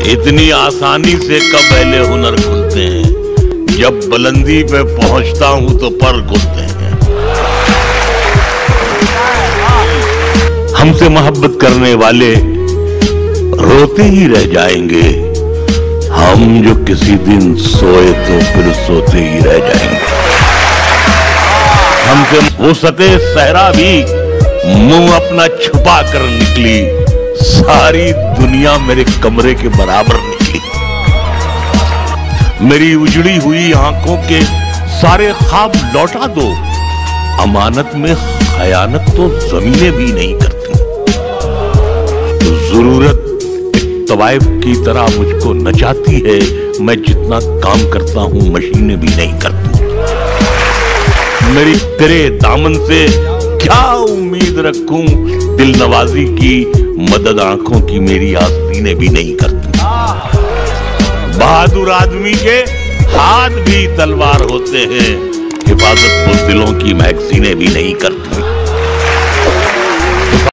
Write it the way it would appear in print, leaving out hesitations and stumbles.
इतनी आसानी से कब अहले हुनर खुलते हैं, जब बुलंदी पे पहुंचता हूं तो पर खुलते हैं। हमसे मोहब्बत करने वाले रोते ही रह जाएंगे, हम जो किसी दिन सोए तो फिर सोते ही रह जाएंगे। हमसे वो सते सहरा भी मुंह अपना छुपा कर निकली, सारी दुनिया मेरे कमरे के बराबर निकली। मेरी उजड़ी हुई आंखों के सारे ख्वाब लौटा दो, अमानत में खयानत तो जमीनें भी नहीं करती। जरूरत तवाइफ की तरह मुझको नचाती है, मैं जितना काम करता हूं मशीनें भी नहीं करती। मेरी तेरे दामन से क्या उम्मीद रखूं, दिल नवाजी की मदद आंखों की मेरी आस्तीनें भी नहीं करती। बहादुर आदमी के हाथ भी तलवार होते हैं, हिफाजत वो दिलों की मैगजीनें भी नहीं करती।